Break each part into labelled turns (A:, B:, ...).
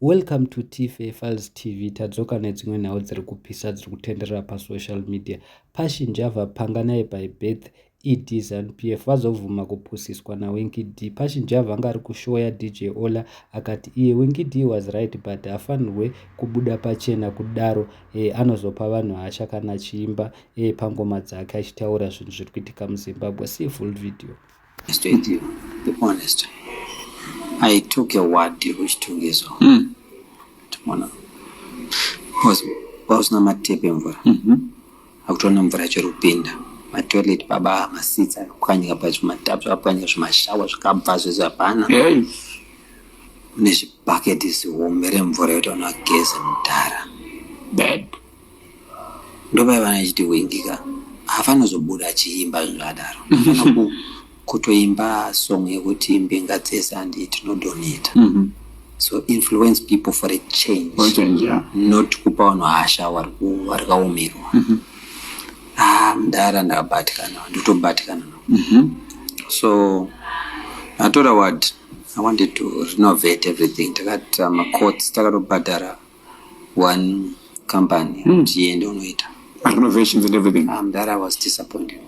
A: Welcome to Tife Files TV. Tadzoka nedzimwe nhau dziri kupisa dziri kutenderera pasocial media. Passion Java Panganai by Beth ED ZANU-PF vazovhuma kupusiswa naWinky D. Passion Java anga ari kushoya DJ Ola akati iye Winky D was right but afanirwe kubuda pachena kudaro anozopa vanhu hasha kana achiimba pangoma dzake achitaura zvinhu zviri kuitika muZimbabwe. See a full video.
B: With you, be honest. I took a word which took his tomorrow. Was na matepe mvura. Akutona mvura cherupinda. Ma toilet baba masitsa kwanyika pacho matapu apanya zvimashawa zvikabva zvese hapana. Nezvibhaketi zihomere mvura yotona geze mudhara. Bad. Ndoba vana chiti wingika. Hafana zobuda chiimba zvadaro. Hafana kutoimba song yekuti imbenga dzese andi tinodonate. So influence people for a change. Not kupa vanhu hasha warikaumirwa. Ndara ndabatikana ndotobatikana. So I told her what I wanted to renovate everything. Takati courts takatobhadhara one company tiende unoita
C: renovations and everything.
B: Ndara was disappointed.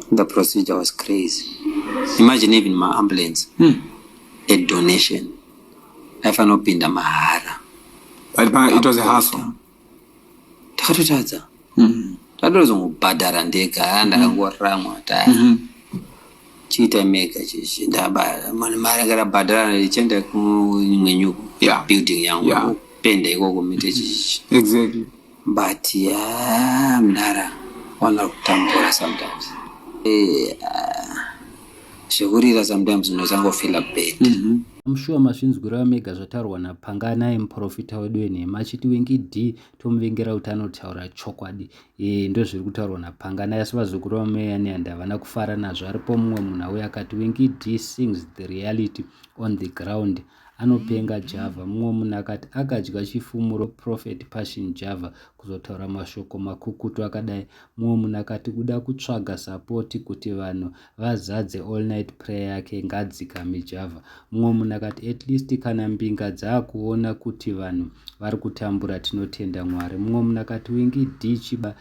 B: The procedure was crazy. Imagine even my ambulance, a donation. If I not been the mahara.
C: But it was a hassle.
B: Takatotadza. Tadozongobhadhara ndega ndakangorama chiita mega chichi ndabara mari akarabhadhara ichienda kunyuku building yangu penda ikoko mite chichi.
C: Exactly.
B: But mdara wana kutambura sometimes. Zvekurira sometimes unozangofila bad.
A: I'm sure mazvinzwira mega zvatarwa naPanganai muprofita wedu wenhema achiti Winky D tomuvengera kuti anotaura chokwadi. Ndozviri kutaurwa naPanganai asi vazukuru vaMeya Nyanda havana kufara nazvo. Aripo mumwe munhu auya akati Winky D sings the reality on the ground. Anopenga Java. Mumwe munhu akati akadya chifumuro Prophet Passion Java kuzotaura mashoko makukutu akadai. Mumwe munhu akati kuda kutsvaga sapoti kuti vanhu vazadze all night prayer yake ngadzikame Java. Mumwe munhu akati at least kana mbinga dzaakuona kuti vanhu vari kutambura tinotenda Mwari. Mumwe munhu akati Winky D chiba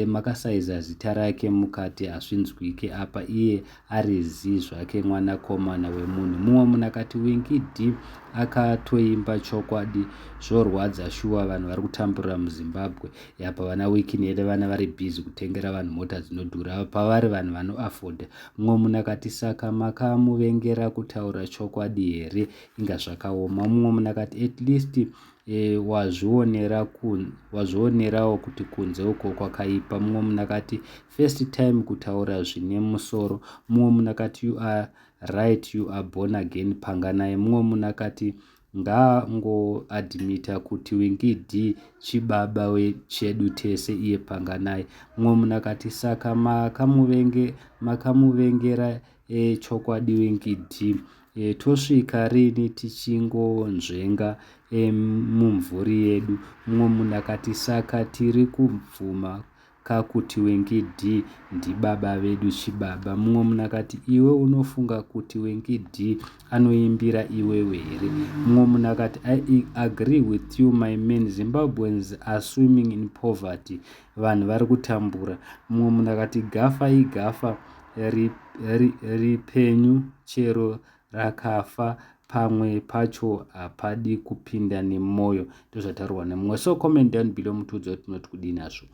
A: makasaiza zita rake mukati hazvinzwike apa iye ari zi zvake mwanakomana wemunhu. Mumwe munhu akati Winky D akatoimba chokwadi zvorwadza shuwa vanhu vari kutamburira muZimbabwe. Yapa vana Wikinede vana vari busy kutengera vanhu mota dzinodhura pavari vanhu vanoafodha. Mumwe munhu akati saka makamuvengera kutaura chokwadi here inga zvakaoma. Mumwe munhu akati at least wazvionerawo kuti kunze uko kwakaipa. Mumwe munhu akati first time kutaura zvine musoro. Mumwe munhu akati you are right, you are born again Panganai. Mumwe munhu akati ngaangoadmita kuti Winky D chibaba wechedu tese iye Panganai. Mumwe munhu akati saka makamuvengera chokwadi Winky D. Tosvika rini tichingonzvenga mumvuri yedu. Mumwe munhu akati saka tiri kubvuma kakuti Winky D ndibaba vedu chibaba. Mumwe munhu akati iwe unofunga kuti Winky D anoimbira iwewe here? Mumwe munhu akati I agree with you my men, Zimbabweans are swimming in poverty. Vanhu vari kutambura. Mumwe munhu akati gafa igafa ripenyu chero rakafa pamwe pacho hapadi kupinda nemwoyo. Ndozvataurwa nemumwe. So comment down below mutudze kuti tinoti kudini nazvo.